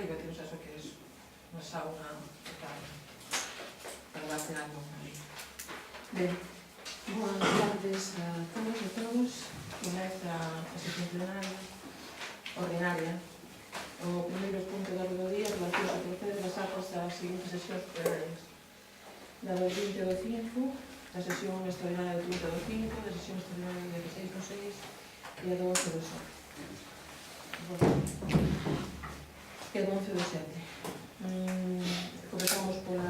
e batimos eso que é unha sauna para bater algo. Ben, boas tardes a todos e a todos. Comeza a sesión plenaria ordinaria. O primeiro punto da orde do día relación ao proceder das actas das seguintes sesións plenarias. Da do 20 do 5, da sesión extraordinaria do 30 do 5, da sesión extraordinaria do 16 do 6 e a do 11 do 7. E a do 11 do 7. Comezamos pola...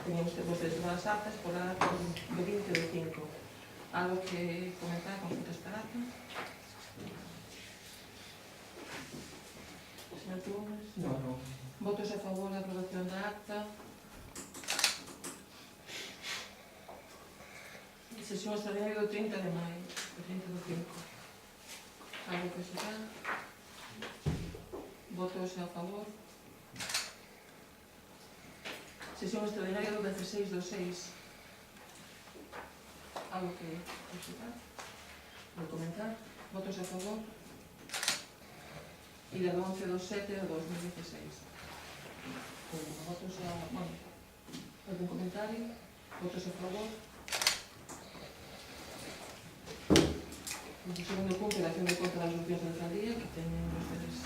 Teníamos que voces de todas as actas pola acta do 20 do 5. Algo que comentar con esta estarata? Señor Túnez? Non. Votos a favor da aprobación da acta. Sesión extraordinaria do 30 de maio, do 30 do 5. Algo que se dá? Votos a favor. Sesión extraordinaria do 16 do 6. Algo que se dá? Vou comentar. Votos a favor. E da do 11 do 7 do 2016. Votos a... Bueno, algún comentario? Votos a favor. O segundo punto, a acción de conta das resolucións da alcaldía, que teñen ustedes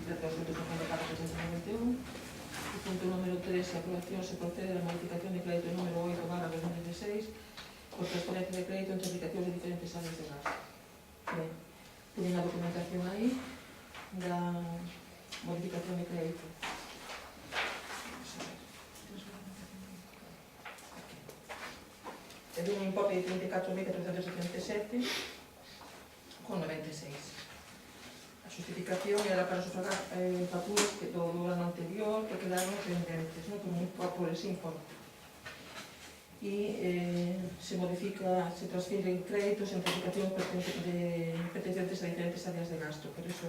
de todos os puntos de parte de 191. O punto número 3, a aprobación se procede a modificación de crédito número 8/2016 por transferencia de crédito entre aplicacións de diferentes áreas de gasto. Ben, teñen a documentación aí da modificación de crédito. É dun importe de 34.477,96. A justificación era para sufragar facturas do ano anterior que quedaron pendentes, por ese importe. E se modifica, se transfiren créditos entre aplicacións pertencentes a diferentes áreas de gasto. Por iso,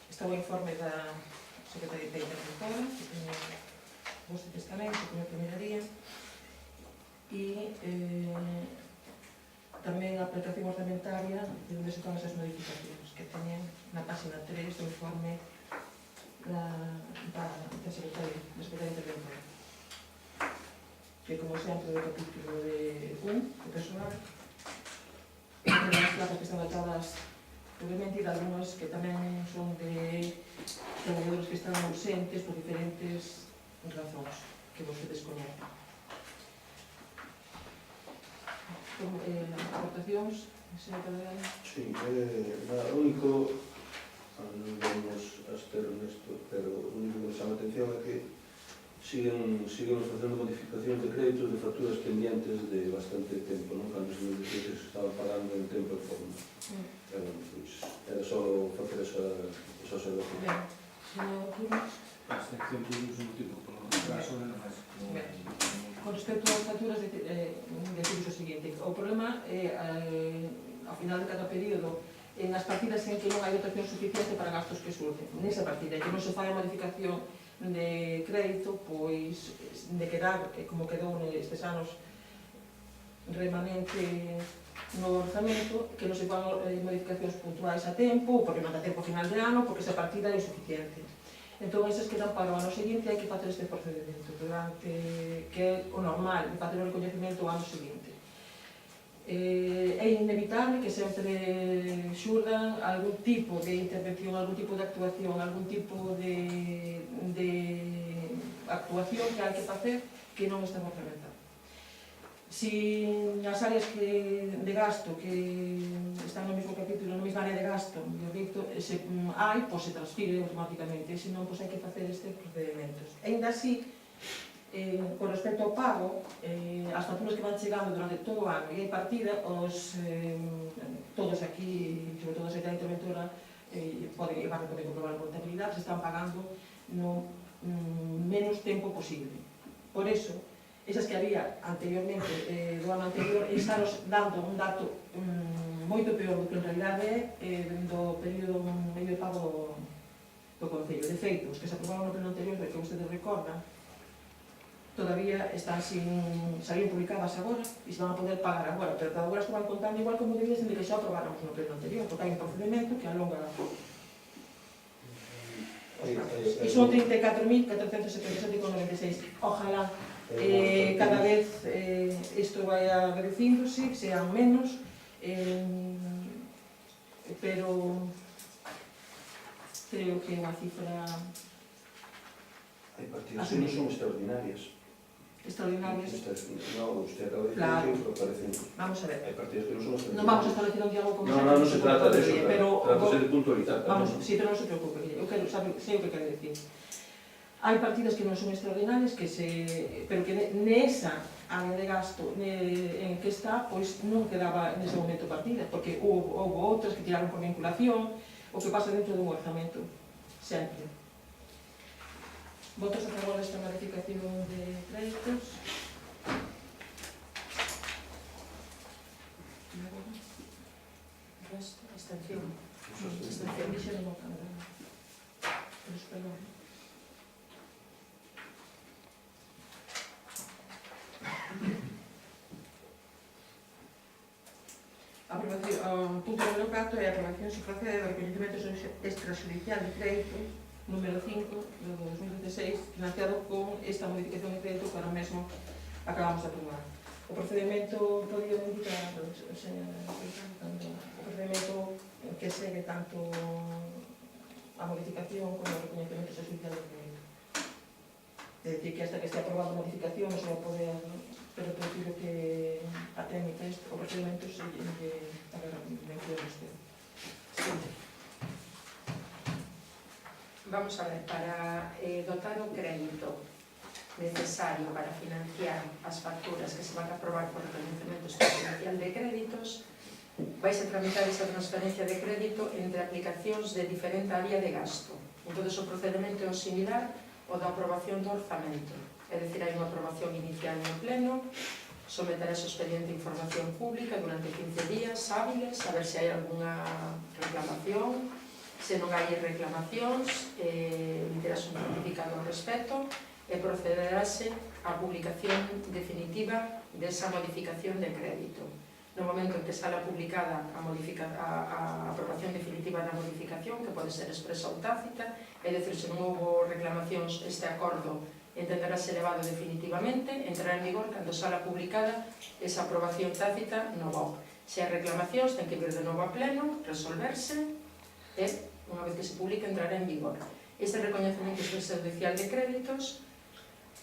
está o informe da Secretaría de Interventora, que teño vostedes tamén, que me mirarían, e tamén a aplicación orçamentaria de onde se toman esas modificacións, que teñen na página 3 do informe da Secretaría de Interventora. Que, como sempre, do capítulo de 1, de personal, de as plazas que están datadas probablemente, e de algunhas que tamén son de traballadores que están ausentes por diferentes razóns que vostedes coñecen. Aportacións, señor Cadral? Sí, o único, non vamos a estar nesto, pero o único que nos chama a atención é que siguen facendo modificacións de créditos de facturas pendientes de bastante tempo, non? Cando se nos dixo que se estaba pagando en tempo e forma. Era só facer esa observación. Ben, señor Túnez? Esta acción tuvimos un motivo por lo atraso de nada. Con respecto ás facturas, decimos o seguinte: o problema é, ao final de cada período, en as partidas en que non hai dotación suficiente para gastos que surgen. Nesa partida, que non se fai a modificación de crédito, pois de quedar, como quedou nestes anos, remanente no orzamento, que non se fan modificacións puntuais a tempo, ou porque non dá tempo a final de ano, porque esa partida é insuficiente. Entón, esas quedan para o ano seguinte, hai que facer este procedimento, que é o normal, de facer o recoñecemento o ano seguinte. É inevitable que sempre xurdan algún tipo de intervención, algún tipo de actuación, algún tipo de actuación que hai que facer que non estamos realizando. Si as áreas de gasto que están no mesmo capítulo, na mesma área de gasto, hai, pois se transfire automáticamente, se non, pois hai que facer estes procedimentos. Ainda así, con respecto ao pago, as facturas que van chegando durante todo o ano e hai partida, todos aquí, sobre todo a Secretaría Interventora, poden comprobar a contabilidade, se están pagando no menos tempo posible. Por eso, esas que había anteriormente, do ano anterior, estanos dando un dato moito peor do que en realidade é do período medio de pago do Concello. De feito, os que se aprobaron no pleno anterior, que vostedes recordan, todavía están sin salir publicadas agora e se van a poder pagar agora, pero agora estaban contando igual como debiesen de que xa aprobáramos no pleno anterior, porque hai un procedimento que alonga. E son 34.477,96. Ojalá cada vez isto vaya reducíndose, sean menos, pero creo que é unha cifra Hai partidas que non son extraordinarias. extraordinarias. No, usted acaba de decir Claro. que parecen... Vamos a ver. Hai partidas que non son extraordinarias. Non vamos a establecer un diálogo con No se trata de eso, pero trata de puntualizar. vamos, sí, pero non se preocupe, eu quero saber, sei o que quero decir. Hai partidas que non son extraordinarias, pero que nesa área de gasto en que está, pois non quedaba nese momento partidas, porque houve outras que tiraron por vinculación, o que pasa dentro dun orzamento, sempre. Votos a favor desta modificación de créditos? Resto, abstención. Abstención, dixen non cambia. Pero espero. Punto número 4 é a aprobación se procede do reconhecimento extrajudicial de crédito número 5 do 2016 financiado con esta modificación de crédito que ahora mesmo acabamos de aprobar. O procedimento, podía indicar, señora, o procedimento que segue tanto a modificación como o reconhecimento extrajudicial de crédito. É dicir, que hasta que esté aprobada a modificación non se vai poder, pero prefiro que a técnica, o procedimento se lle menciona usted. Vamos a ver, para dotar o crédito necesario para financiar as facturas que se van a aprobar por reconhecemento extrajudicial de créditos, vais a tramitar esa transferencia de crédito entre aplicacións de diferente área de gasto. Entón, o procedimento é similar ao da aprobación do orzamento. É dicir, hai unha aprobación inicial no pleno, someterás o expediente de información pública durante 15 días hábiles, a ver se hai algunha reclamación. Se non hai reclamacións, emitirás un certificado ao respecto e procederase á publicación definitiva desa modificación de crédito. No momento en que sala publicada a aprobación definitiva da modificación, que pode ser expresa ou tácita, é dicir, se non houve reclamacións, este acordo entenderase elevado definitivamente, entrará en vigor cando sala publicada esa aprobación tácita no BOC. Se hai reclamacións, ten que vir de novo a pleno, resolverse e, unha vez que se publique, entrará en vigor. Este recoñecemento extrajudicial de créditos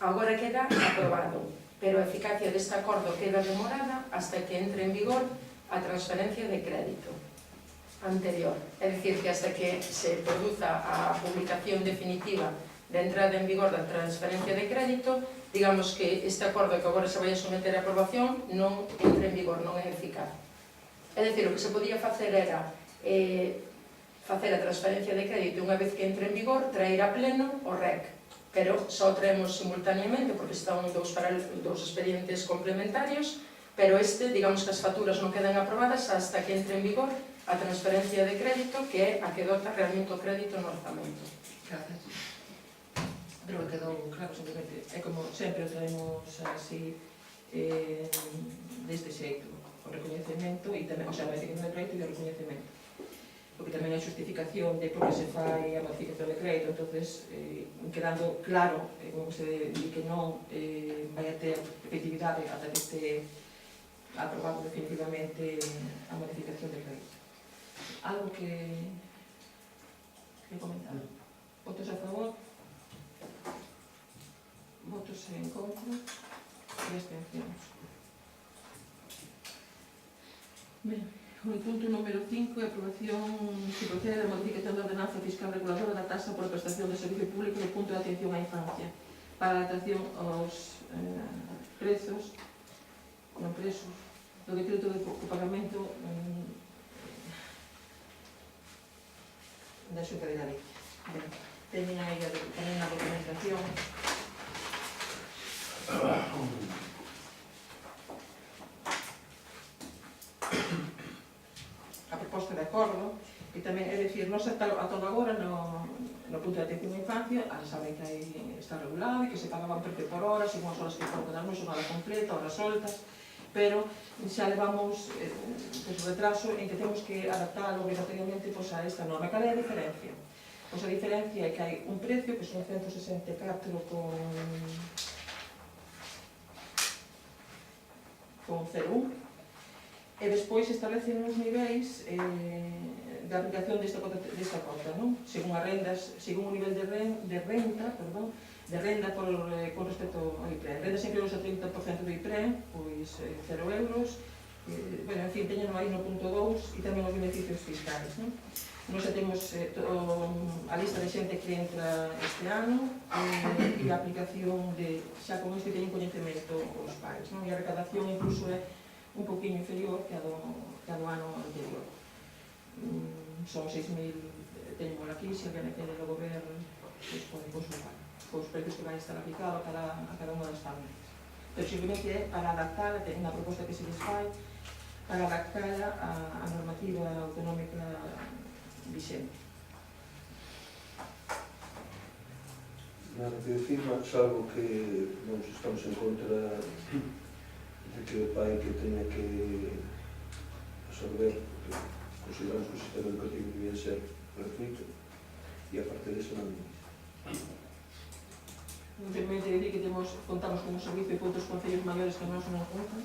agora queda aprobado, pero a eficacia deste acordo queda demorada hasta que entre en vigor a transferencia de crédito anterior. É dicir, que hasta que se produza a publicación definitiva de entrada en vigor da transferencia de crédito, digamos que este acordo que agora se vai a someter a aprobación non entre en vigor, non é eficaz. É dicir, o que se podía facer era facer a transferencia de crédito unha vez que entre en vigor, traer a pleno o REC, pero só traemos simultaneamente porque están dous expedientes complementarios, pero digamos que as facturas non quedan aprobadas hasta que entre en vigor a transferencia de crédito, que é a que dota realmente o crédito no orzamento. Gracias. Creo que quedou claro, simplemente. É como sempre traemos así deste xeito, o recoñecemento e tamén, o sea, a modificación de crédito e o recoñecemento. Porque tamén hai xustificación de por que se fai a modificación de crédito, entonces quedando claro, como se di que non vai a ter efectividade ata que este aprobado definitivamente a modificación de crédito. Algo que comentar? Votos a favor? Votos en contra? E abstencións. Ben, o punto número 5 é a aprobación que procede da modificación da ordenanza fiscal reguladora da taxa por prestación de servicio público do punto de atención á infancia para a adaptación aos prezos, non presos, do decreto de pagamento da Xunta de Galicia. Ben, teñen aí tamén a documentación. A proposta de acordo, e tamén, é dicir, nós ata agora no punto de atención á infancia, saben que aí está regulado e que se pagaban precio por hora, según as horas que foron cada noite, hora completa, horas soltas, pero xa levamos o retraso en que temos que adaptar obrigatoriamente a esta norma. Cal é a diferencia? Pois a diferencia é que hai un precio que son 164,01 e despois establecen uns niveis de aplicación desta cota, non? Según as rendas, según o nivel de renda con respecto ao IPRE. Rendas inferiores ao 30% do IPRE, pois 0 euros, bueno, en fin, teñen aí no punto 2 e tamén os beneficios fiscais, non? Nos temos a lista de xente que entra este ano e a aplicación de, xa con isto teñen coñecemento os pais, non? E a recadación incluso é un poquinho inferior que a do ano anterior. Son 6.000, teñemos aquí, se alguén quere logo ver, pois pode consultar os precios que vai estar aplicado a cada unha das familias. Pero simplemente é para adaptar, ten unha proposta que se les fai, para adaptar a normativa autonómica vixente. Nada que decir, salvo que estamos en contra de que o pai que teña que absorber, porque consideramos que o sistema educativo debía ser gratuito, e a parte disso non é. Simplemente decir que contamos con un servicio con outros concellos maiores que non son en conta,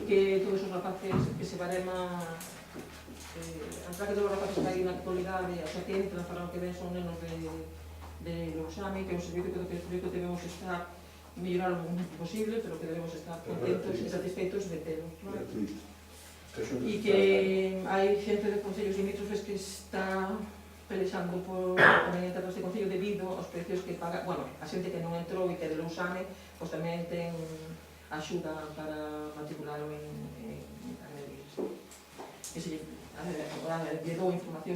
que todos os rapaces que se barema que todos os rapaces que hai na actualidade, o sea, que entran para o que ven son nenos de Lousame, que é un servicio que debemos estar mellorar o máximo posible, pero que debemos estar contentos e satisfeitos de telos, non? E que hai xente de concellos limítrofes que está pelexando por entrar neste concello debido aos precios que paga, bueno, a xente que non entrou e que de Lousame, pois tamén ten axuda para matriculalo en Canarias. Que se lle dou información,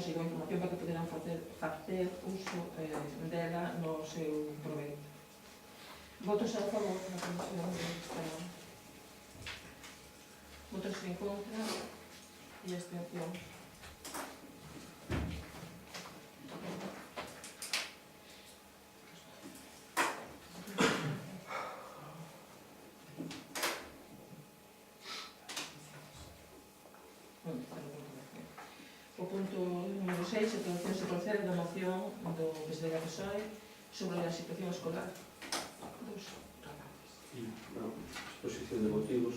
para que poderán facer uso dela no seu proveito. Votos a favor da comisión desta. Votos en contra e abstención. O punto número 6, a aprobación se procede da moción do presidente da PSOE sobre a situación escolar dos rapaces. Exposición de motivos.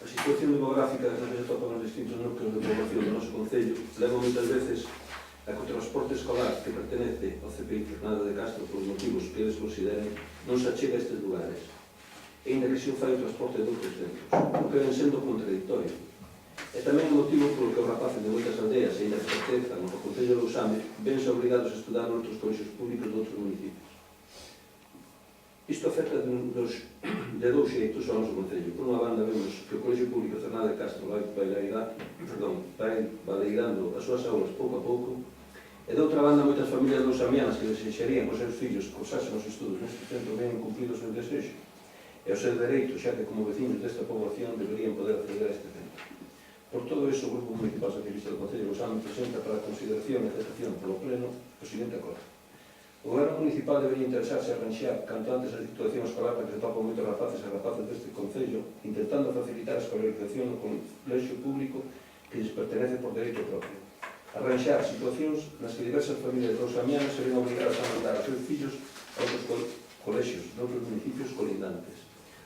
A situación demográfica na que se topan os distintos núcleos de población do noso concello leva moitas veces a que o transporte escolar que pertenece ao CPI Fernando de Castro por motivos que eles consideren non se achega a estes lugares. E ainda que se o fai o transporte de outros centros, o que ven sendo contradictorio. É tamén o motivo polo que os rapaces de moitas aldeas e ainda que pertenzan ao concello de Lousame vense obrigados a estudar noutros colexios públicos de outros municipios. Isto afecta de dous xeitos ao noso concello. Por unha banda vemos que o Colexio Público Fernando de Castro vai baleirando as súas aulas pouco a pouco, e de outra banda moitas familias lousamianas que desexarían que os seus fillos cursasen os estudos neste centro ben cumprido o seu desexo e o seu dereito, xa que como vecinos desta poboación deberían poder acceder a este centro. Por todo iso, o Grupo Municipal Socialista do Concello de Lousame presenta para a consideración e aceptación polo Pleno o seguinte acordo. O Goberno Municipal debería interesarse a arranxar canto antes a situación escolar para que se topan moitos rapaces e rapaces deste Concello, intentando facilitar a escolarización no colexio público que lles pertenece por dereito propio. Arranxar situacións nas que diversas familias lousamianas se ven obrigadas a mandar os seus fillos a outros colexios de outros municipios colindantes.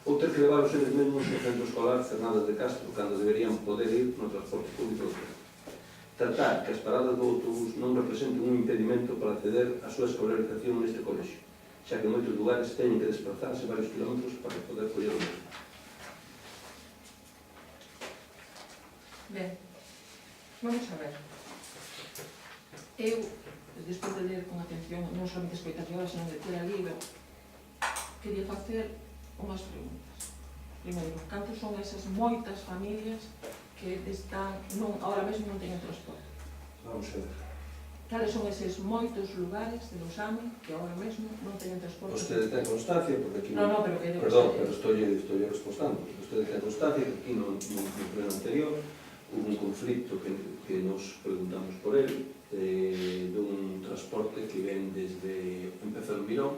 Ou ter que levar os seres mesmos ao centro escolar Fernando de Castro, cando deberían poder ir no transporte público do centro. Tratar que as paradas do autobús non representen un impedimento para acceder á súa escolarización neste colexio, xa que en moitos lugares teñen que desplazarse varios kilómetros para poder coller o mesmo. Ben, vamos a ver. Eu, despois de ler con atención, non somente escoitar que ahora, senón de ter a libro, quería facer unhas preguntas. Primeiro, cantos son esas moitas familias que están, ahora mesmo non teñen transporte? Vamos a ver. Cales son eses moitos lugares de Lousame que agora mesmo non teñen transporte? Vostede ten constancia, porque aquí... No, pero que... Perdón, pero estou respostando. Vostede ten constancia que aquí no pleno anterior o hubo un conflicto que nos preguntamos por él, dun transporte que ven desde empezou en Mirón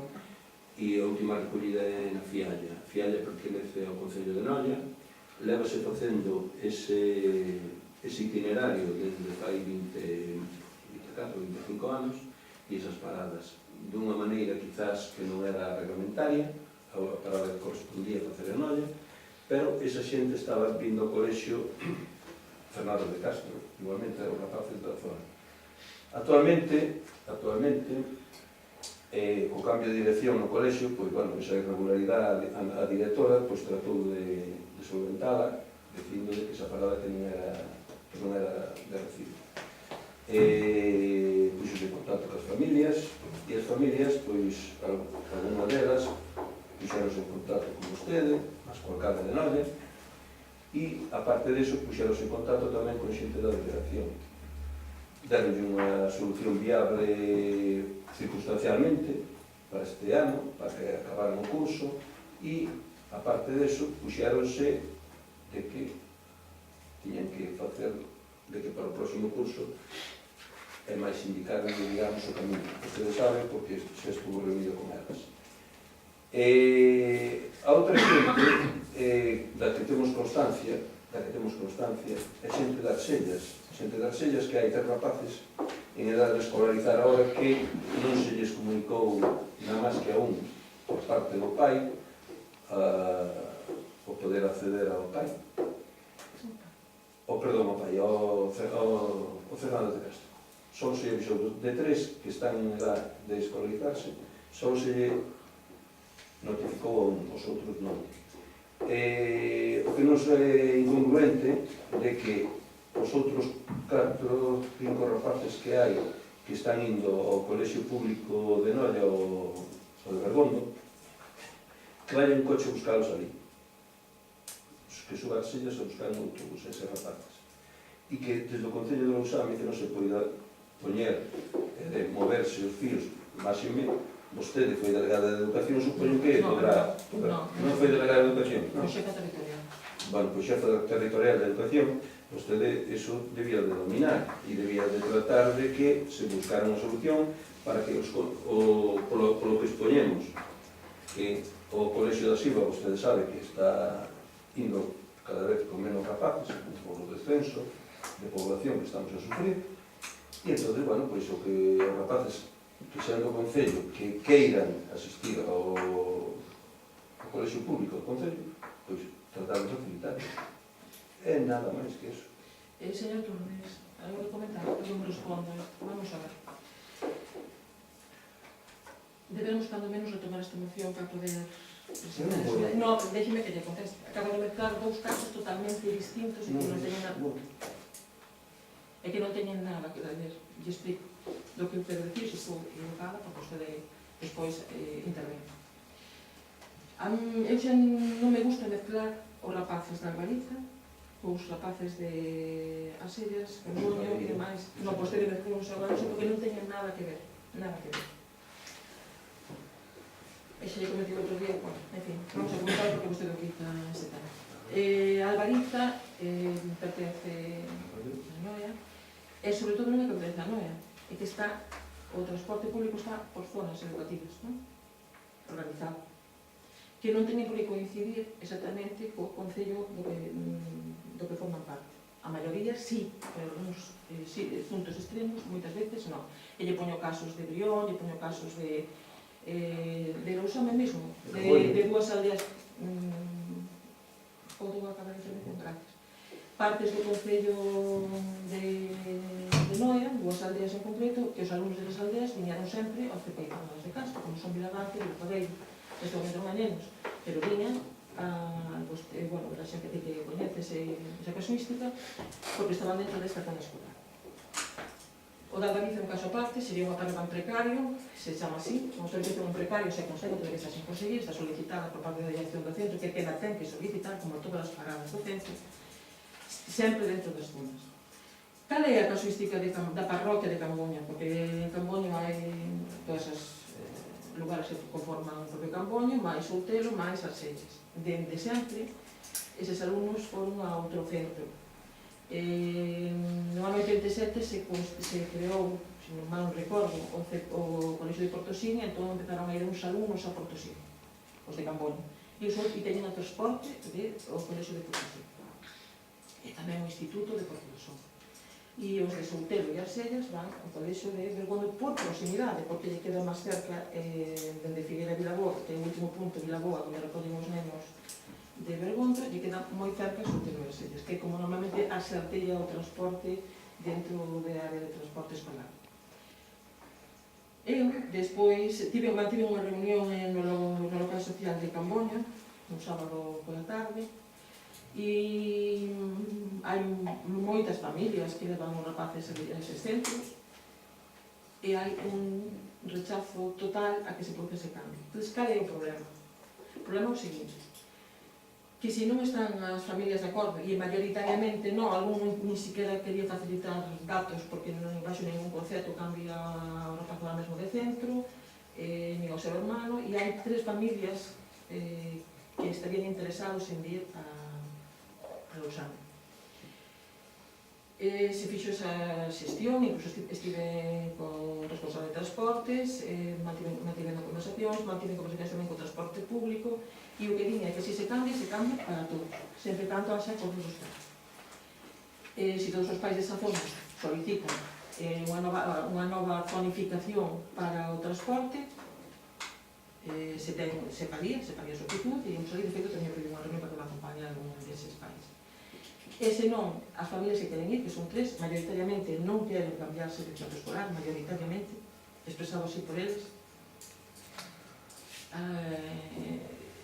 e a última recollida é na Fialla. A Fialla pertenece ao Concello de Noia, lévase facendo ese itinerario desde fai 24, 25 anos e esas paradas dunha maneira quizás que non era reglamentaria, a parada que correspondía a facer en Noia, pero esa xente estaba vindo ao colexio Fernando de Castro, igualmente os rapaces da zona. Actualmente, co cambio de dirección no colexio, pois, bueno, esa irregularidade, a directora pois, tratou de solventala, dicindo que esa parada que non era de recibo. Puxose en contacto coas familias, e as familias, pois, alguna delas, puxeronse en contacto con vostede, mas co alcalde de Noia, e, aparte disso, puxeronse en contacto tamén con xente da delegación. Deronlle unha solución viable circunstancialmente para este ano, para que acabaran o curso, e, aparte disso, puxeronse de que tiñan que facer, de que para o próximo curso é máis indicar, digamos, o camiño. Ustedes saben, porque xa estuvo reunido con elas. A outra xente da que temos constancia é xente das Sellas, que hai 3 rapaces en edad de escolarizar ahora que non se lles comunicou nada máis que a un por parte do pai o poder acceder ao pai, ao Fernando de Castro. Só se lle avisou de 3 que están en edad de escolarizarse, só se lle notificou a un, os outros non. O que non é incongruente de que os outros 4 ou 5 rapaces que hai que están indo ao colexio público de Noia ou de Bergondo, que vayan un coche a buscalos ali. Os que suban as sillas a buscar un autobús, eses rapaces. E que desde o Concello de Lousame que non se poida poñer de moverse os fíos máxime. Vostede foi delegada de Educación, supoño que podrá... Non foi delegada de Educación? O xefe territorial. Bueno, pois xefe territorial de Educación, vostede iso debía de dominar e debía de tratar de que se buscara unha solución para que polo que expoñemos que o Colexio da Silva, vostede sabe que está indo cada vez con menos rapaces por o descenso de población que estamos a sufrir, e entón, bueno, pois o que os rapaces que sean do Concello que queiran asistir ao Colexio Público do Concello, pois tratar de facilitar. É nada máis que eso. Señor Turnes, algo de comentar? Non me respondo. Vamos a ver. Debemos, cando menos, retomar esta moción para poder presentar a súa... No, déxeme que lle conteste. Acabo de mezclar 2 casos totalmente distintos e que non teñen nada... É que non teñen nada que ver. Lle explico do que eu quero decir, se estou equivocada, porque usted despois intervén. Eu xa non me gusta mezclar os rapaces da Albariza os rapaces de Asellas, Carboño e demais. Non, vostede mezclou os agora, porque non teñen nada que ver, nada que ver. E xa lle cometido outro día, bueno, en fin, vamos a comentar porque vostede o quita ese tema. Albariza pertence a Noia, e sobre todo non é que pertence a Noia, é que está, o transporte público está por zonas educativas, non? Organizado. Que non teñen por que coincidir exactamente co concello do que forman parte. A maioría sí, pero uns puntos extremos, moitas veces non. E lle poño casos de Brión, lle poño casos de Lousame mesmo, de 2 aldeas, podo acabar de intervención, gracias. Partes do concello de Noia, 2 aldeas en concreto, que os alumnos das aldeas viñeron sempre ao CPI Fernando de Castro, como son Vilagante, Vilpadeiro, estou vendo manenos, pero viñan a xente que coñece esa casuística, porque estaban dentro desta zona escolar. O da Albariza é un caso aparte, sería unha parada en precario, se chama así, unha autorización en precario se consegue, todo que está sin conseguir, está solicitada por parte da dirección do centro, que queda ten que solicitar, como todas as paradas do centro, sempre dentro das zonas. Cal é a casuística da parroquia de Camboña? Porque en Camboña hai todas as lugares que conforman o propio Camboña, máis Outelo, máis Asellas. Dende sempre, eses alumnos foron a outro centro. No ano 87 se creou, se non mal recordo, o Colexio de Portosín, e entón empezaron a ir uns alumnos a Portosín, os de Camboña. E teñen o transporte do Colexio de Portosín. E tamén o Instituto de Portosón. E os de Soutelo e Arsellas van ao Colexio de Bergondo por proximidade, porque lle queda máis cerca dende Figueira a Vilaboa, que é o último punto de Vilaboa, onde recollen os nenos de Bergondo, lle queda moi cerca Soutelo e Arsellas, que é como normalmente a se artella o transporte dentro da área de transporte escolar. Eu, despois, mantive unha reunión no local social de Camboña, un sábado pola tarde, e hai moitas familias que levan os rapaces a eses centros e hai un rechazo total a que se produce ese cambio. Entón, cal é o problema? O problema é o seguinte, que se non están as familias de acordo, e maioritariamente non, algún ni siquiera quería facilitar datos porque non baixo ningún concepto cambia o rapaz lá mesmo de centro, nin o seu hermano, e hai 3 familias que estarían interesados en vir a Lousame. Se fixo esa xestión, incluso estive con o responsable de transportes, mantivendo conversacións tamén co transporte público, e o que diña é que se cambia para todos, sempre tanto haxa acordo dos pais. Se todos os pais desa zona solicitan unha nova zonificación para o transporte, se faría solicitud, e de feito teño pedido unha reunión para que me acompañe algún deses pais. E se non, as familias que queren ir, que son 3, maioritariamente non queren cambiarse de centro escolar, maioritariamente, expresado así por eles.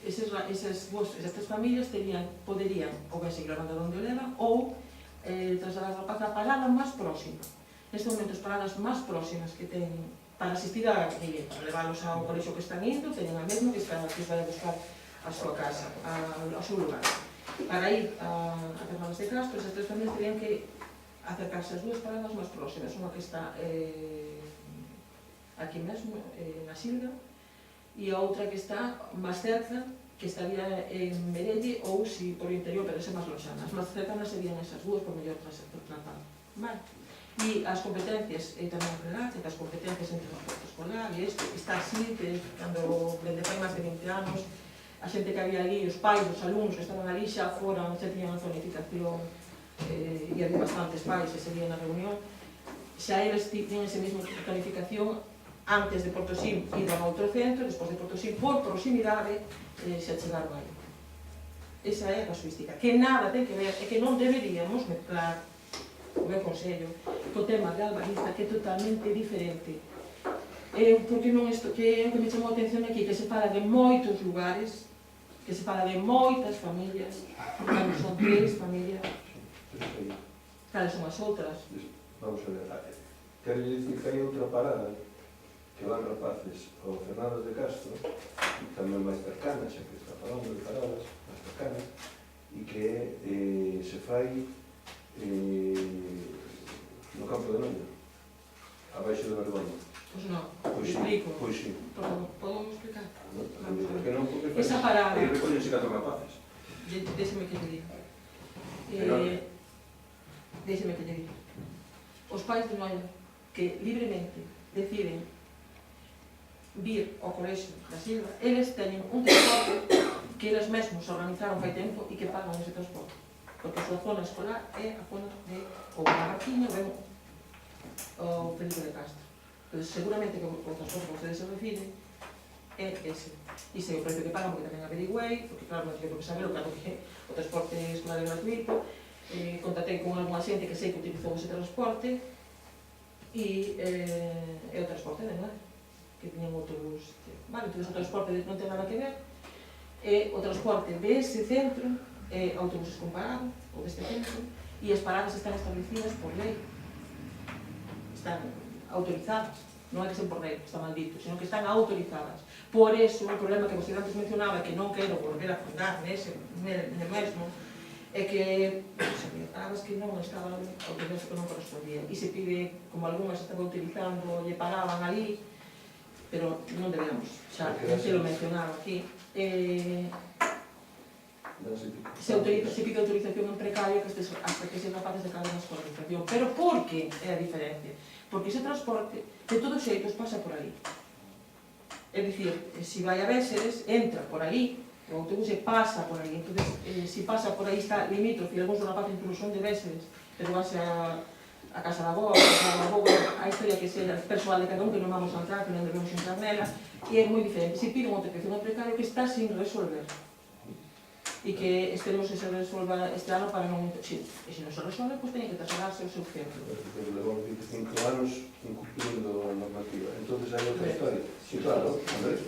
Esas 3 familias poderían ou ben seguir a banda onde o levan ou trasladar a rapaz a parada máis próxima. Neste momento, as paradas máis próximas que teñen para asistir a para leválos ao colexio que están indo, teñen a mesma que vai a buscar a súa casa, ao seu lugar. Para ir a Fernández de Castro, esas 3 familias terían que acercarse as 2 paradas máis próximas, unha que está aquí mesmo, na Silva, e a outra que está máis cerca, que estaría en Merelle ou si por o interior, pero ese máis lonxana. As máis cercanas serían esas 2 por mellor tratado. Vale. E as competencias, tamén relate, que as competencias entre o transporte escolar e isto, está así, que cando dende fai máis de 20 anos, a xente que había ali, os pais, os alumnos que estaban ali xa foran, xa tiñan a zonificación, e había bastantes pais ese día na reunión, xa eles tiñan ese mesmo planificación antes de Portosín iban a outro centro, despois de Portosín por proximidade xa chegaron aí. Esa é a casuística, que nada ten que ver, e que non deberíamos mezclar o meu consello co tema de Albariza, que é totalmente diferente. Porque non isto que é o que me chamou a atención aquí, que se fala de moitos lugares, que se fala de moitas familias, cando son 3 familias. Cales son as outras? Vamos a ver, quero dicir que hai outra parada que van rapaces ao Fernández de Castro, tamén máis cercana, xa que está falando de paradas máis cercanas, e que se fai no campo de Noia, abaixo de Bergondo. Pois non, explico. pois sí. Podemos explicar? Porque non, porque Esa parada, aí recollense 4 rapaces. déxeme que te diga. Déxeme que te diga. Os pais de Noia que libremente deciden vir ao colexio da Silva, eles teñen un transporte que eles mesmos organizaron fai tempo e que pagan ese transporte. Porque a súa zona escolar é a zona de ou a Barquiña ou o Felipe de Castro. Entón, seguramente que o transporte que ustedes se refiren é ese. E se o precio que pagan, porque tamén averiguei, porque claro, non teño que saber, claro que o transporte escolar é gratuito, contatei con alguna xente que sei que utilizou ese transporte e o transporte de nada, que tiñan outros... Vale, entón o transporte non ten nada que ver, o transporte dese centro é autobuses comparados, ou deste centro, e as paradas están establecidas por lei, están autorizadas, non é que sen por lei, está mal dito, senón que están autorizadas. Por eso, o problema que você antes mencionaba, que non quero volver a fundar nese mesmo, é que había paradas que non estaban autorizadas que non correspondían, e se pide, como algunhas estaban utilizando, lle paraban ali, pero non debemos, xa te lo mencionaba aquí. Se pide autorización en precario necesario que estes rapaces acaben a escolarización. Pero por que é a diferencia? Porque ese transporte, de todos xeitos, pasa por aí. É dicir, se vai a Véseres, entra por aí, o autobús pasa por aí. Entón, se pasa por aí está limítrofe, e algúns dos rapaces incluso son de Véseres, pero vas a casa da avó, a historia que seja persoal de cada un, que non vamos a entrar, que non debemos entrar nela, e é moi diferente. Se pide unha protección ao precario que está sin resolver, e que esperemos que se resolva este ano para non... E se non se resolve, pois teñen que trasladarse ao seu centro. Levamos 25 anos incumplindo a normativa. Entón, hai outra historia. Sí, claro, Andrés,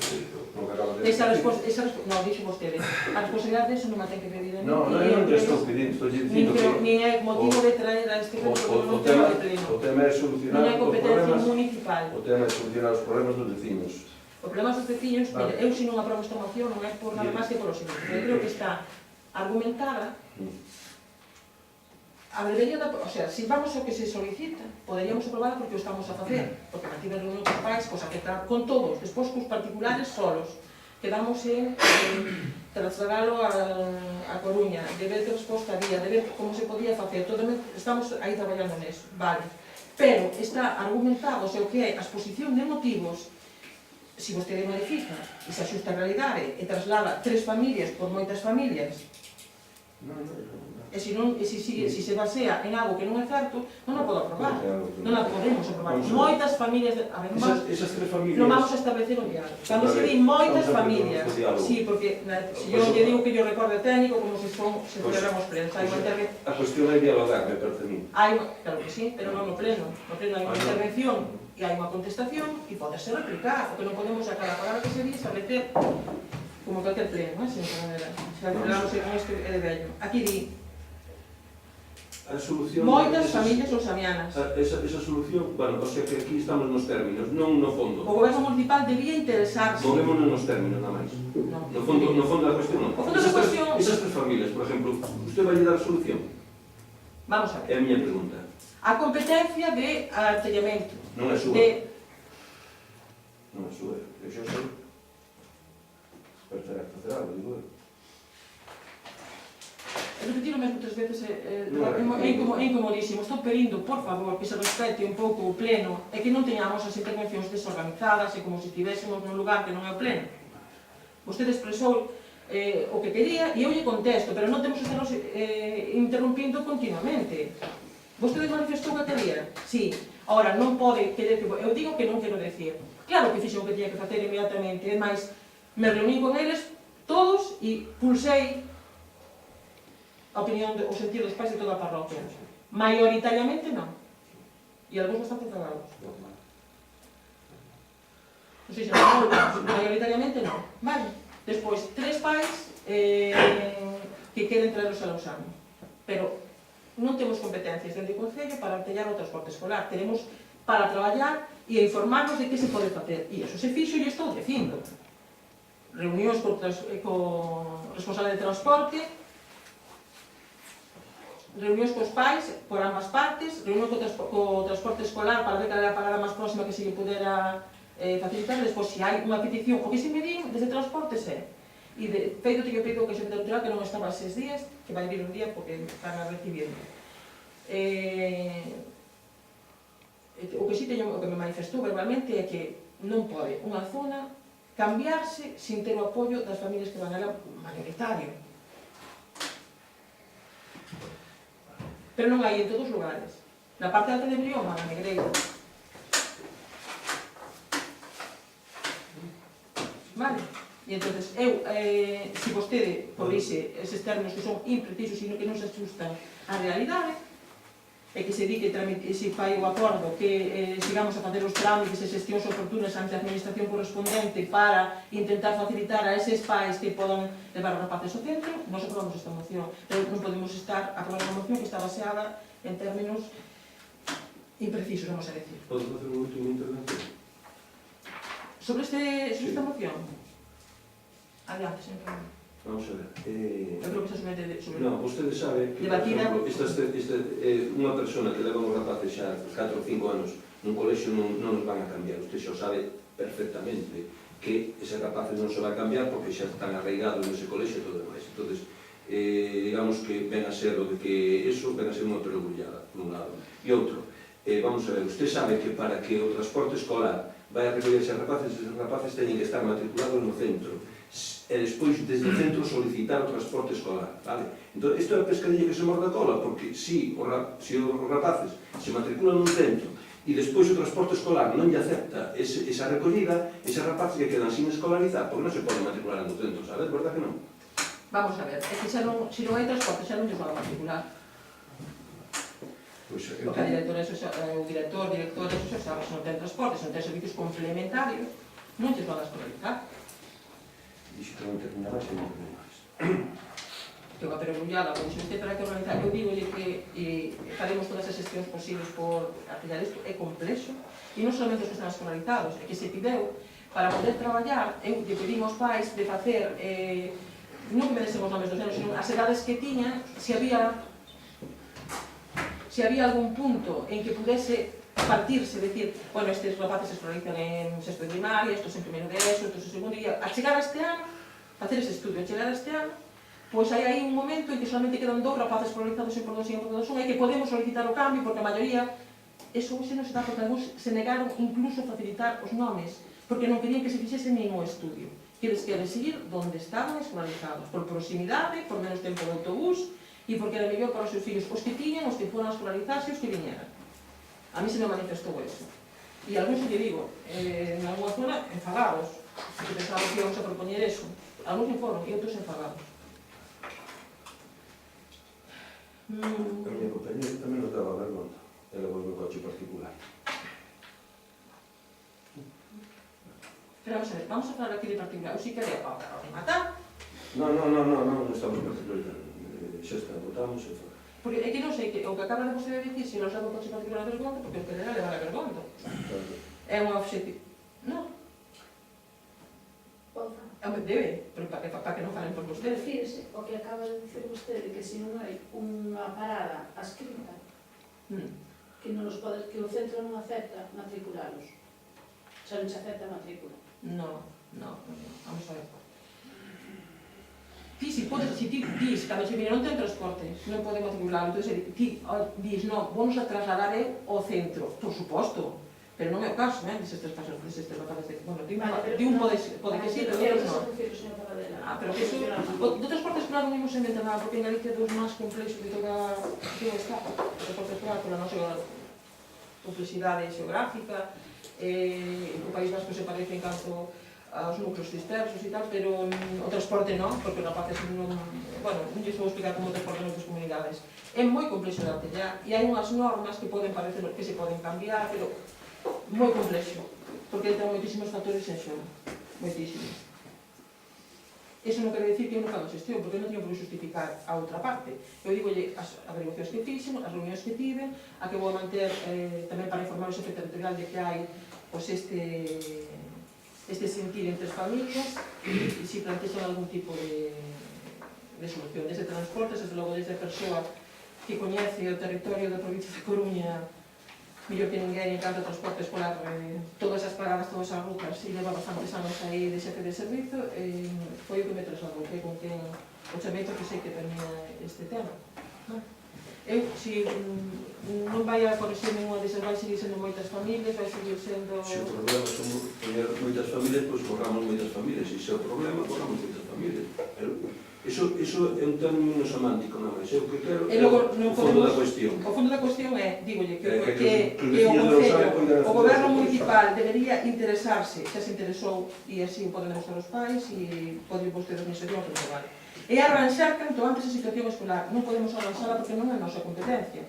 lo que acaba de Esa resposta, non, dixo vostede, a responsabilidade de eso non me ten que pedir a mí. No, non te estou pedindo, estou dicindo que... Nin é motivo de traer a este caso, porque non tema de pleno. O tema é solucionar Non é os competencia problemas... municipal. O tema é solucionar os problemas dos vecinos. Os problemas dos veciños, mire, eu se non aprobo esta moción non é por nada máis que polo seguinte. Eu creo que está argumentada a debería da... O sea, se vamos ao que se solicita, poderíamos aprobar porque o estamos a facer, porque mantiven reunión cos pais, cosa que está con todos, despois cos particulares solos. Quedamos en trasladalo a Coruña, de ver que resposta había, de ver como se podía facer, todo, estamos aí traballando neso, vale. Pero está argumentado, o sea, o que é a exposición de motivos, se vostede modifica e se axusta a realidade e traslada 3 familias por moitas familias, e se se basea en algo que non é certo, non a podo aprobar, non a podemos aprobar. Moitas familias, Esas 3 familias... non vamos a establecer un diálogo. Cando se di moitas familias, sí, porque se yo lle digo que yo recorde técnico como se celebramos prensa, hai unha intervención. A cuestión é dialogar, me parece a mí. Claro que sí, pero non no pleno. No pleno hai unha intervención e hai unha contestación e pode ser replicar, o que non podemos sacar a palabra que se di e establecer como calquer pleno, se celebramos con isto é de vello. Aquí di A solución... moitas familias ousamianas. Esa solución, bueno, o sea que aquí estamos nos términos, non no fondo. O goberno municipal debía interesarse. Movémonos nos términos, nada máis. No fondo da cuestión non. O fondo da cuestión... Esas 3 familias, por exemplo, usted vai dar solución? Vamos a ver. É a miña pregunta. A competencia de artellamento. Non é súa. Non é súa. Eu xa sei. Espertará que facer algo, digo eu. Repetir o mesmo 3 veces é incomodísimo. Estou pedindo, por favor, que se respete un pouco o pleno e que non teñamos as intervencións desorganizadas e como se estivésemos nun lugar que non é o pleno. Vostede expresou o que quería e eu lle contesto, pero non temos que estarnos interrumpindo continuamente. Vostede manifestou que quería? Sí. Ahora, non pode querer que... Eu digo que non quero decir. Claro que fixo o que tiña que facer inmediatamente. É máis, me reuní con eles todos e pulsei a opinión, o sentido dos pais de toda a parroquia. Maioritariamente non. E algúns bastante cerrados. Non sei se non, maioritariamente non. Vale. Despois, 3 pais que queren traerlos a Lausano. Pero non temos competencias dentro do Concello para artellar o transporte escolar. Tenemos para traballar e informarnos de que se pode facer. E iso se fixo e estou dicindo. Reunións co responsable de transporte, reunións cos pais por ambas partes, reunións co transporte escolar para ver cal era a parada máis próxima que se lle pudera facilitar, despois se hai unha petición, o que se me din desde transportes é, e de feito teño pedido que a Xunta Electoral que non estaba 6 días, que vai vir un día porque están a recibiendo. O que si teño, o que me manifestou verbalmente é que non pode unha zona cambiarse sin ter o apoio das familias que van alá mayoritario. Pero non hai en todos os lugares. Na parte alta de Brioma, na Negreira. Vale? E entonces, eu, se vostede corrixe eses términos que son imprecisos e que non se ajustan á realidade, e que se di que se fai o acordo que sigamos a facer os trámites e xestións oportunas ante a administración correspondente para intentar facilitar a eses pais que podan levar os rapaces ao centro, nós aprobamos esta moción, pero non podemos estar aprobando unha moción que está baseada en términos imprecisos, vamos a decir. Podes facer unha última intervención? Sobre esta moción? Adiante, señor. Vamos a ver. Eu creo que está sobre... Non, vostede sabe que, por debatida... exemplo, unha persona que leva uns rapaces xa 4 ou 5 anos nun colexio non nos van a cambiar. Usted xa sabe perfectamente que ese rapaces non se vai cambiar porque xa están arraigados nese colexio e todo demais. Entón, digamos que ven a ser o de que eso ven a ser unha perogrullada, por un lado. E outro, vamos a ver, usted sabe que para que o transporte escolar vai a recollerse a rapaces, os rapaces teñen que estar matriculados no centro e despois desde o centro solicitar o transporte escolar, vale? Entón, isto é a pescadilla que se morde a cola, porque si os rapaces se matriculan nun centro e despois o transporte escolar non lle acepta esa recollida, ese rapaces que quedan sin escolarizar, porque non se pode matricular no centro, sabes? Verdad que non? Vamos a ver, é que se non hai transporte xa non lles van a matricular. Porque a directora, o director, eso xa sabe, se non ten transporte, se non ten servicios complementarios, non lles van a escolarizar. Dixo que non termina máis e non termina máis. Que unha perogrullada, pois usted terá que organizar. Eu digo que faremos todas as xestións posibles por artillar isto. É complexo, e non solamente os que están escolarizados, é que se pideu para poder traballar, eu lle pedín aos pais de facer, non que me desen os nomes dos nenos, sino as edades que tiñan, se había algún punto en que pudese partirse, decir, bueno, estes rapaces se escolarizan en sexto de primaria, estos en primeiro de ESO, estos en segundo, e a chegar a este ano, facer ese estudio, a chegar a este ano, pois hai aí un momento en que solamente quedan 2 rapaces escolarizados en por 2 e en por 2 e que podemos solicitar o cambio, porque a maioría, eso hoxe non se dá, porque algúns se negaron incluso a facilitar os nomes, porque non querían que se fixese nin o estudio, que eles queren seguir donde estaban escolarizados, por proximidade, por menos tempo de autobús, e porque era mellor para os seus fillos, os que tiñan, os que foran a escolarizarse, os que viñeran. A mí se me manifestou eso. E algúns, que digo, en alguna zona, enfadados, que pensaban que íbamos a propoñer eso. Algúns non foron, e outros enfadados. A miña compañera tamén nos daba vergonza. Ela volve o coche particular. Pero vamos a ver, vamos a falar aquí de particular. Eu si quería para rematar. Non estamos particularizando. Xa está, votamos e fora. Porque é que non sei, o que acaba de vostede dicir, se non leva o coche particular a vergonza, porque o que dera levar a vergonza. É un objetivo. Non. Debe, pero para que non falen por vostede. Refírese o que acaba de dicir vostede, que se non hai unha parada ascrita, que o centro non acepta matriculalos. Xa non se acepta matrícula. No, vamos a ver. Ti, si ti dis, cando se mira non ten transporte, non pode matricular, entón ti dis, non, vamos a trasladar eu ao centro, por suposto, pero non é o caso, destes casos, destes rapazes de... Bueno, di un pode que sí, pero outros non. Pero que iso, do transporte escolar non imos inventar nada, porque en Galicia é dos máis complexos de toda o Estado. O transporte escolar, pola nosa complexidade xeográfica, o País Vasco se parece en canto aos núcleos dispersos e tal, pero o transporte non, porque os rapaces non... Bueno, non lles vou explicar como o transporte en outras comunidades. É moi complexo de artellar, e hai unhas normas que poden parecer que se poden cambiar, pero moi complexo, porque ten moitísimos factores en xogo, moitísimos. Eso non quere dicir que eu non fago xestión, porque non teño por que justificar a outra parte. Eu digolle as averiguacións que fixen, as reunións que tiven, a que vou manter tamén para informar o xefe territorial de que hai este sentir entre as familias e se plantexan algún tipo de solución. Desde transportes, desde logo desde a persoa que coñece o territorio da provincia de Coruña mellor que ninguén en canto ao transporte escolar, todas as paradas, todas as rutas, e leva bastantes anos aí de xefe de servizo, foi o que me trasladou, que con quen o chamento que sei que termina este tema. Eu, se non vai a correxir ninguna desas, vai seguir sendo moitas familias, vai seguir sendo... Se o problema son poñer moitas familias, pois borramos moitas familias, e se o problema, borramos moitas familias. Iso é un término semántico, non é? O que quero é o fondo da cuestión. O fondo da cuestión é, dígolle, que o goberno municipal debería interesarse, xa se interesou, e así o poden demostrar os pais, e poden vostede a administración traballar. E arranxar canto antes a situación escolar. Non podemos arranxala porque non é a nosa competencia.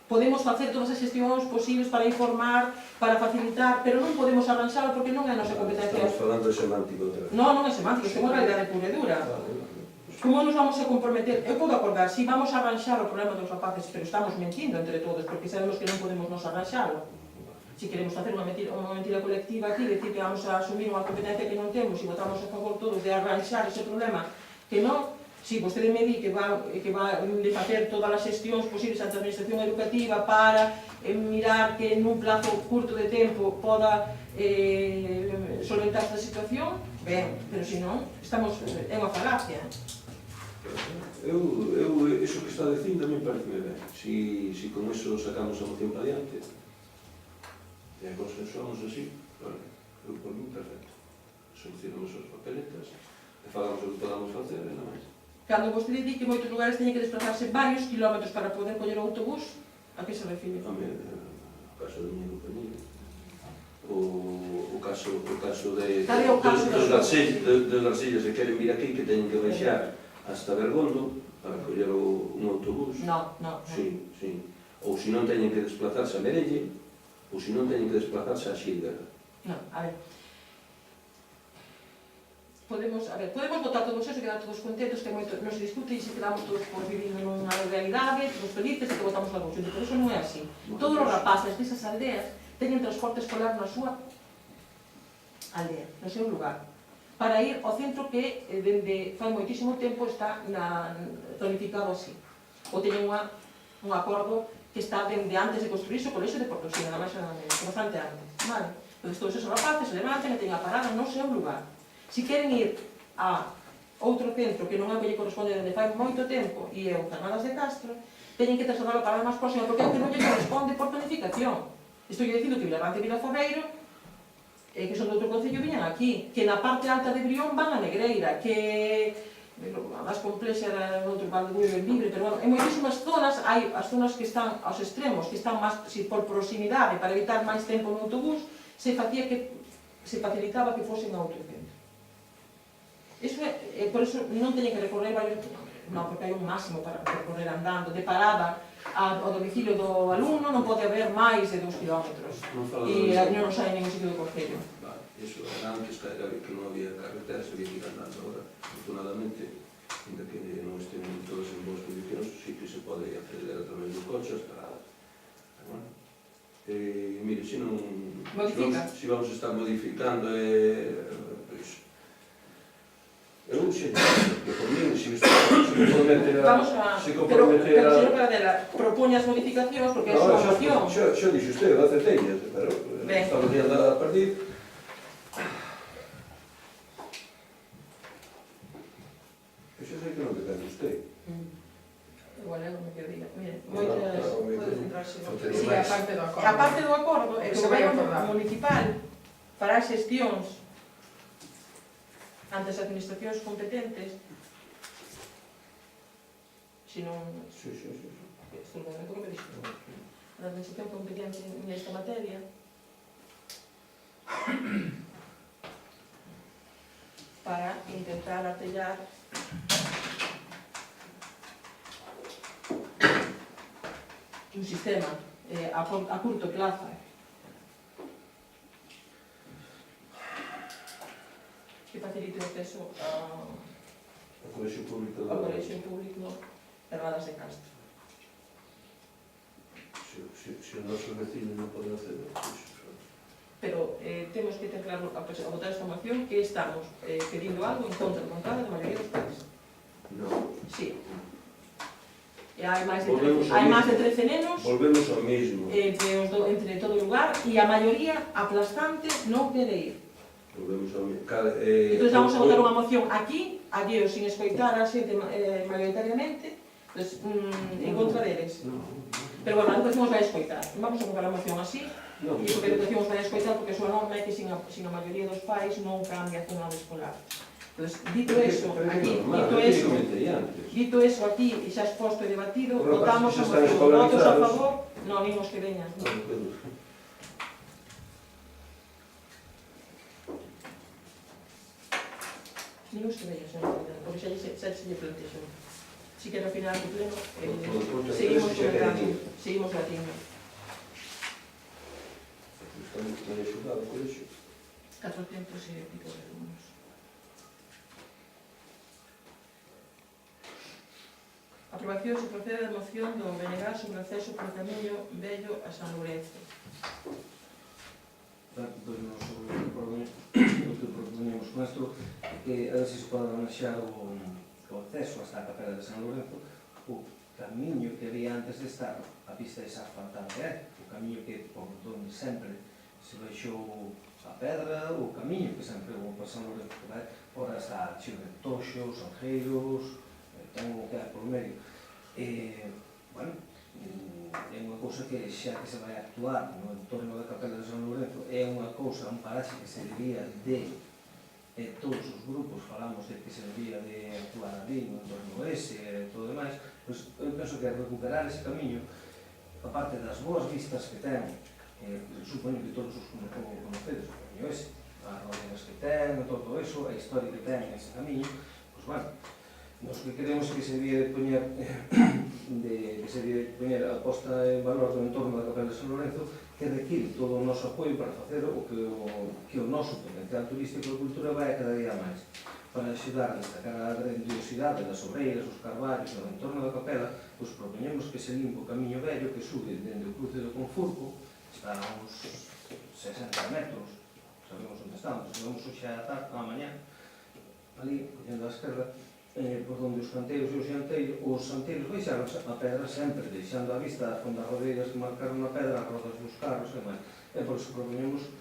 Podemos facer todas as xestións posibles para informar, para facilitar, pero non podemos arranxala porque non é a nosa competencia. Estamos falando de semántico. Non é semántico, é unha realidade pura e dura. Como nos vamos a comprometer? Eu podo acordar, si vamos a arranxar o problema dos rapaces, pero estamos mentindo entre todos, porque sabemos que non podemos nos arranxalo. Si queremos facer unha mentira colectiva aquí, decir que vamos a asumir unha competencia que non temos e votamos a favor todos de arranxar ese problema, que non, si vostede me di que va de facer todas as xestións posibles ante a administración educativa para mirar que nun plazo curto de tempo poda solventar esta situación, ben, pero se non, é unha falacia. Iso que está dicindo tamén parece ben. Si con eso sacamos a moción para diante e consensuamos así, vale, eu por mí perfecto. Solucionamos as papeletas e falamos o que podamos facer e nada máis. Cando vostede di que moitos lugares teñen que desplazarse varios kilómetros para poder coller o autobús, a que se refire? O caso de miña compañía, o caso de Cal é o caso dos das garcillas que queren vir aquí, que teñen que baixar hasta Bergondo para coller un autobús. No. Sí. Ou se non teñen que desplazarse a Merelle, ou se non teñen que desplazarse a Xilgar. No, a ver. Podemos votar todos eso e quedar todos contentos, que moito non se discute e se quedamos todos por vivir nunha realidade, todos felices e que votamos algo xunto, pero eso non é así. Todos os rapaces desas aldeas teñen transporte escolar na súa aldea, no seu lugar, para ir ao centro que dende fai moitísimo tempo está planificado así. Ou teñen un acordo que está dende antes de construirse o colexio de Portosina, nada máis e nada menos, bastante antes. Vale? Entón, todos esos rapaces se levantan e teñen a parada no seu lugar. Si queren ir a outro centro que non é o que lle corresponde onde fai moito tempo e é o Cernadas de Castro, teñen que trasladar a parada máis próxima porque é o que non lle corresponde por planificación. Estou dicindo que Vilarrante e Vilafaveiro, que son de outro concello, viñan aquí, que na parte alta de Brión van a Negreira, que a máis complexa era outro Valdebuio e Libre, pero bueno, en moitísimas zonas hai as zonas que están aos extremos, que están máis por proximidade, para evitar máis tempo no autobús, se facilitaba que fosen a outro centro. Iso é, por iso non teñen que recorrer varios, non, porque hai un máximo para recorrer andando, de parada ao domicilio do alumno non pode haber máis de 2 kilómetros e non nos hai en ningún sitio do concello. Vale, iso era antes que non había carreteras, había que ir andando. Ahora, afortunadamente, ainda que non estén todas en boas condicións, sí que se pode acceder a través dos coches, paradas. Bueno, mire, se vamos a estar modificando, pois, eu xe, que por mí, se compromete a... Pero, señor Paradela, propone as modificacións porque é a súa moción. Xa dixo usted, aceiteñas, pero estamos diante a partir. Eu xa sei que non depende usted. Igual é como que diga. Mire, moitas... Pode centrarse no que Sí, a parte do acordo. A parte do acordo é que o Se vai goberno acordar. municipal fará xestións ante as administracións competentes, se non... Sí. Isto é o momento que me dixo. A administración competente nesta materia para intentar artellar un sistema a curto plazo que facilite o acceso ao Colexio Público Cernadas de Castro. Se os nosos vecinos non poden acceder, Pero temos que ter claro a votar esta moción que estamos pedindo algo en contra da bancada da maioría dos pais. non. Sí. E hai máis de Volvemos ao 13 nenos Volvemos ao mesmo. entre todo o lugar e a maioría aplastante non quere ir. Volvemos ao mesmo. Entón vamos a votar unha moción aquí, adiós, sin escoitar a xente maioritariamente, en contra deles. Pero bueno, a educación os vai escoitar. Vamos a votar a moción así, e porque a educación os vai escoitar porque a súa norma é que sin a maioría dos pais non cambia a zona escolar. Entón, dito eso aquí, e xa exposto e debatido, votamos a moción. Votos a favor? Non, nin os que veñan. Nin os que veñan, porque xa se lle plantexo. Si que no final do pleno seguimos batindo. Estamos con xulgado, colexio. 400 e pico de alumnos. Aprobación se procede a moción do BNG sobre o acceso polo camiño vello a San Lourenço. O que propoñemos con isto é que a ver se pode arranxar o acceso hasta a capela de San Lourenço, o camiño que había antes de estar a pista desasfaltada, o camiño que por donde sempre se baixou a pedra, o camiño que sempre houve para San Lourenço, ora está cheo de toxos, anjeiros, ten un que polo medio. Bueno, é unha cousa que xa que se vai actuar no entorno da Capela de San Lourenzo, é unha cousa, un paraxe que se debía de todos os grupos falamos de que se debía de actuar ali no entorno ese e todo demais, pois eu penso que recuperar ese camiño, aparte das boas vistas que ten, supoño que todos os conocedes, o camiño ese, as rodelas que ten, todo eso, a historia que ten ese camiño, pois bueno, nos que queremos que se debía de poñer a posta en valor do entorno da Capela de San Lourenzo, que require todo o noso apoio para facer o que o noso potencial turístico e cultura vai a cada día máis. Para axudar a destacar a grandiosidade das obreiras, os carballos e o entorno da capela, pois propoñemos que se limpe o camiño vello que sube dende o cruce do Confurco, está a uns 60 metros, sabemos onde estamos, vamos hoxe a mañá, ali, collendo a esquerda, por onde os canteiros e os santeiros baixaron a pedra sempre, deixando a vista as fondarrodeiras que marcaron a pedra, as rodas dos carros e máis. E por iso propoñemos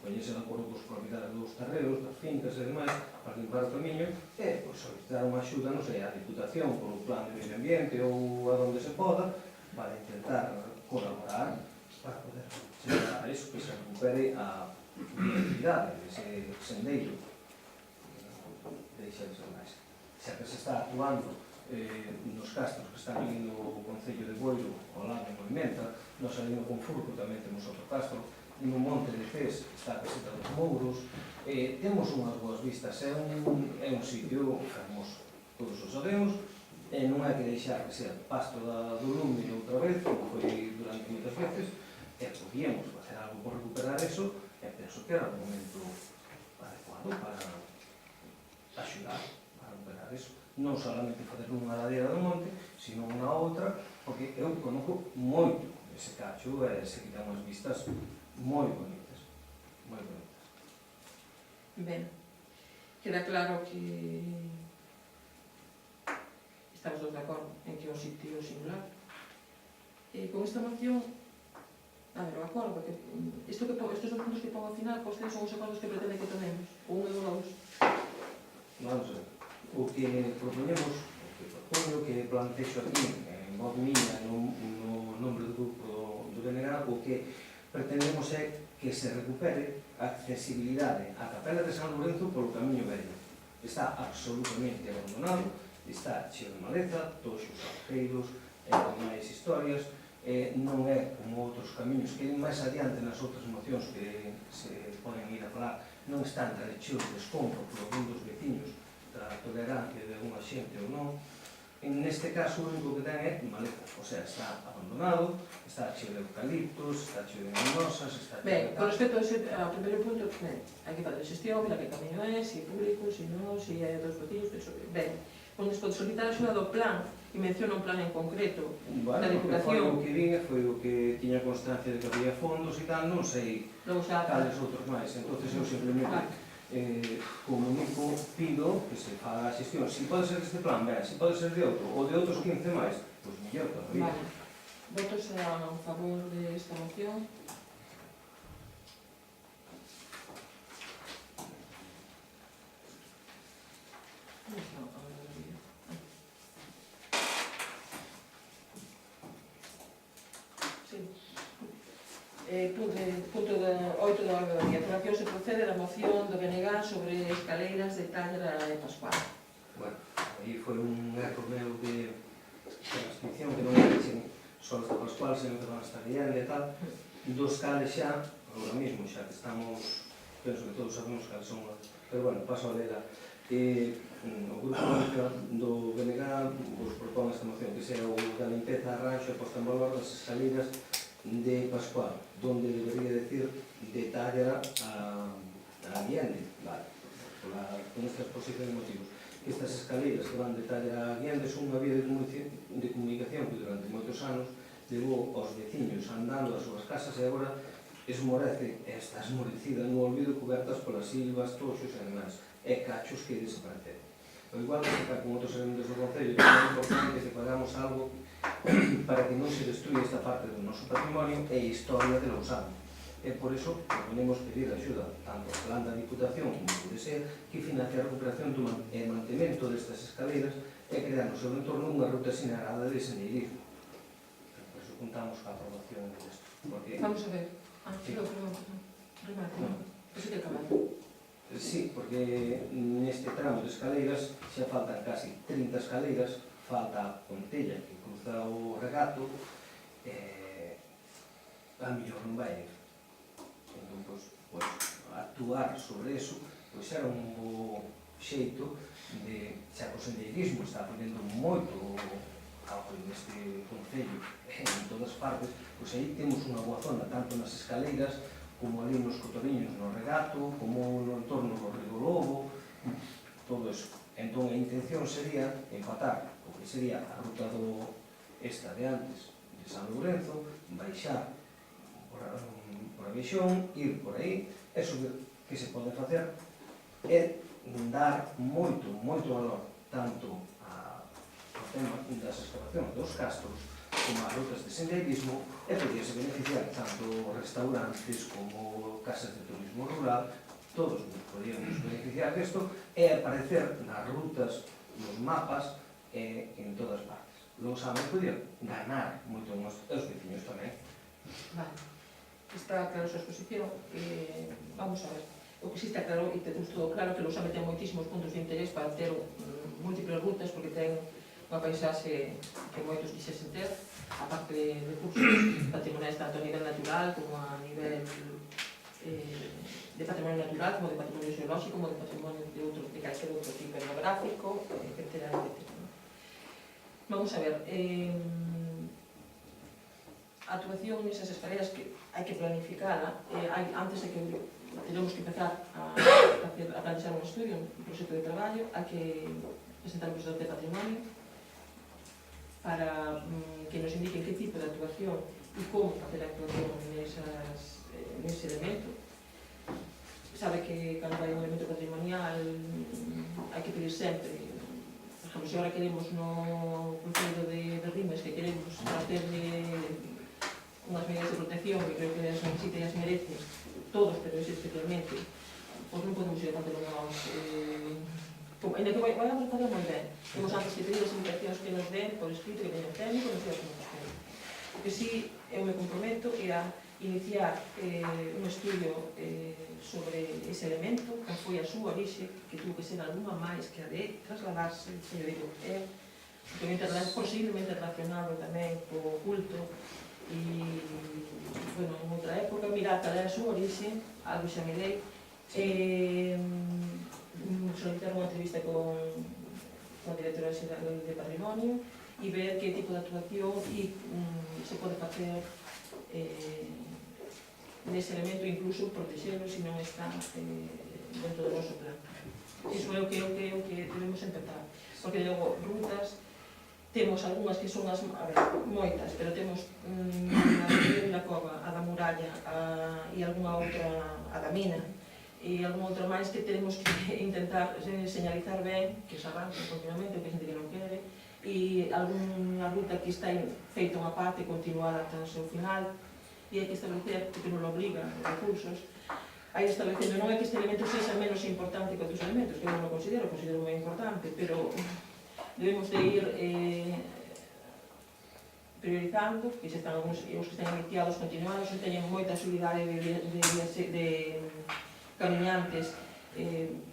coñecer de acordo cos propietarios dos terreos, das fincas e demais, para limpar o camiño e solicitar unha axuda, non sei, a Diputación, polo plan de medio ambiente ou a donde se poda, para intentar colaborar para poder chegar a iso, que se recupere a viabilidade dese sendeiro deixa de ser máis. Xa que se está actuando nos castros que están ali no Concello de Boiro, ao lado de Movimenta, nos ali no Confurco tamén temos outro castro, no Monte de Cés está a Caseta dos Mouros, temos unhas boas vistas, é un sitio fermoso, todos o sabemos, e non hai que deixar que sea pasto do lume outra vez, como foi durante moitas veces, e podíamos facer algo por recuperar eso, e penso que era o momento adecuado para axudar a recuperar eso. Non solamente facer unha ladeira do monte, sino unha outra, porque eu conozco moito ese cacho e se que ten unhas vistas moi bonitas, moi bonitas. Ben, queda claro que estamos todos de acordo en que é un sitio singular. Con esta moción, a ver, o acordo, que estes dos puntos que pongo ao final, vostedes son os acordos que pretenden que tomemos, o 1 e o 2. Vamos a ver, o que propoño, que plantexo aquí, en voz miña, no nombre do grupo do BNG, o que pretendemos é que se recupere a accesibilidade á Capela de San Lourenzo polo camiño vello. Está absolutamente abandonado, está cheo de maleza, toxos arqueiros, máis historias, non é como outros camiños que máis adiante nas outras mocións que se poden ir a falar, non están cheos de escombro por algún dos veciños da tolerancia de alguna xente ou non. Neste caso, o único que ten é maleza, o sea, está abandonado, está cheo de eucaliptos, está cheo de minosas, está cheo de... Ben, con respecto ao primeiro punto, hai que fazer xestión, mira que camiño é, se é público, se non, se é dos vecinos, ben, onde se pode solicitar a axuda do plan, e menciona un plan en concreto, da Diputación. Foi o que vi, foi o que tiña constancia de que había fondos e tal, non sei cales outros máis, entonces eu simplemente comunico, pido que se faga a xestión. Si pode ser deste plan, ben, si pode ser de outro, ou de outros 15 máis, pois mellor todavía. Vale. Votos a favor de esta moción. Punto 8 da orde do día. Por aquí se procede da moción do BNG sobre escaleiras de Tallera e Pascual. Bueno, aí foi un erro meu de transcripción que non echen só de Pascual, senón que van a estar guiando e tal, dos cales xa, agora mesmo, xa que estamos, penso que todos sabemos cales son, pero bueno, paso a lela. O grupo do BNG vos propón esta moción que sea o da limpeza, arranxo e posta en valor das escaleiras de Pascual, donde debería decir de Tallera a Guiende, vale, con esta exposición de motivos. Estas escaleiras que van de Tallera a Guiende son unha vía de comunicación que durante moitos anos levou aos veciños andando ás súas casas e agora esmorece, está esmorecida no olvido cobertas polas silvas, toxos e demais, e cachos que desapareceron. O igual que está con outros elementos do Concello, é importante que pagamos algo para que non se destruya esta parte do noso patrimonio e historia de Lousame. E por iso proponemos pedir axuda tanto ao plan da Diputación como ao DSE que financie a recuperación e mantemento destas escaleiras e e crear no seu entorno unha ruta sinalada de sendeirismo. Por iso contamos coa aprobación desto. Porque, Vamos a ver. Sí. Remate, No. Eso que acabar. sí, porque neste tramo de escaleiras xa faltan casi 30 escaleiras, falta a Pontella que cruza o regato, a mellor non vai ir. Entón, pois, actuar sobre eso, pois era un bo xeito de, xa que o sendeirismo está ponendo moito auge neste concello en todas partes, pois aí temos unha boa zona, tanto nas escaleiras como ali nos cotoriños no regato, como no entorno do Río Lobo, todo eso. Entón a intención sería empatar o que sería a ruta esta de antes de San Lourenzo, baixar por a Beixón, ir por aí, e subir. Que se pode facer é dar moito valor tanto ao tema das excavacións dos castros como as rutas de sendeirismo, e podíase beneficiar tanto restaurantes como casas de turismo rural, todos podíamos beneficiar desto e aparecer nas rutas, nos mapas en todas partes. Logo saben, podía ganar moito os veciños tamén. Vale. Está claro a súa exposición. Vamos a ver. O que sí está claro, e temos todo claro, que Lousame ten moitísimos puntos de interés para ter múltiples rutas, porque ten unha paisaxe que moitos quixesen ter, a parte de recursos patrimoniais tanto a nivel natural como a nivel de patrimonio natural, como de patrimonio geolóxico, como de patrimonio de calquer outro tipo etnográfico, etcétera, etcétera. Vamos a ver, a actuación nesas escaleras que hai que planificala, antes de que tenemos que empezar a plantear un estudio, un proxecto de traballo, hai que presentar un proxecto de patrimonio para que nos indiquen que tipo de actuación e como facer a actuación nese elemento. Sabe que cando hai un elemento patrimonial hai que pedir sempre, por exemplo, se agora queremos no Concello de Rimes que queremos facerle unhas medidas de protección que creo que as necesita e as merece todos, pero ese especialmente, pois non podemos ir a facer unhas ainda que vai a fazer moi ben. Temos antes que pedir as indicacións que nos den por escrito, que teñen técnico, non sei as cousas que. O que si eu me comprometo é a iniciar un estudio sobre ese elemento, que foi a súa orixe, que tuvo que ser algunha máis que a de trasladarse, que eu digo, posiblemente relacionado tamén co culto, e, bueno, en outra época, mirar cal é a súa orixe, algo xa me dei, solicitar unha entrevista con a directora xeral de Patrimonio e ver que tipo de actuación se pode facer nese elemento, incluso protegelo se non está dentro do noso plan. Iso é o que debemos empezar, porque logo rutas temos algunhas que son moitas, pero temos a de la Cova, a da Muralla e algunha outra, a da Mina, e algunha outra máis que temos que intentar señalizar ben, que se arranque continuamente, o que a xente que non quere, e algunha ruta que está feita unha parte continuada ata o seu final, e hai que establecer, porque non lo obliga os recursos, hai establecendo, non é que este elemento sexa menos importante que outros elementos, que eu non o considero moi importante, pero debemos de ir priorizando, que se están os que están iniciados, continuados, que teñen moita solidariedade de camiñantes,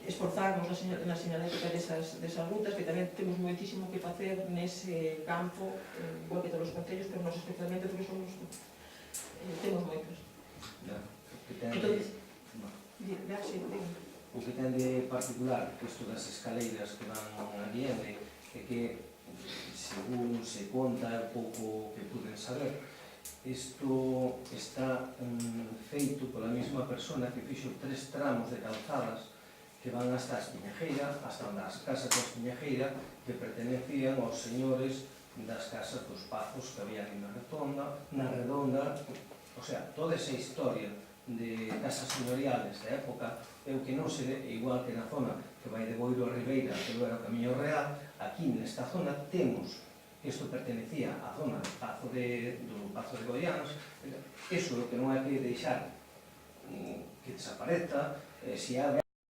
esforzarnos na señalética desas rutas, que tamén temos moitísimo que facer nese campo, igual que todos os concellos, pero nos especialmente porque temos moitos. O que ten de particular isto das escaleiras que van adiante é que, según se conta un pouco que puden saber, isto está feito pola mesma persona que fixo 3 tramos de calzadas que van hasta a Espiñajeira, hasta as casas da Espiñajeira, que pertenecían aos señores das casas dos Pazos que había na redonda, o sea, toda esa historia de casas señoriales da época, é o que non se ve, igual que na zona que vai de Boiro a Ribeira, que era o Camiño Real, aquí nesta zona temos, isto pertenecía á zona do Pazo de Goianos, iso é o que non hai que deixar que desapareza, se hai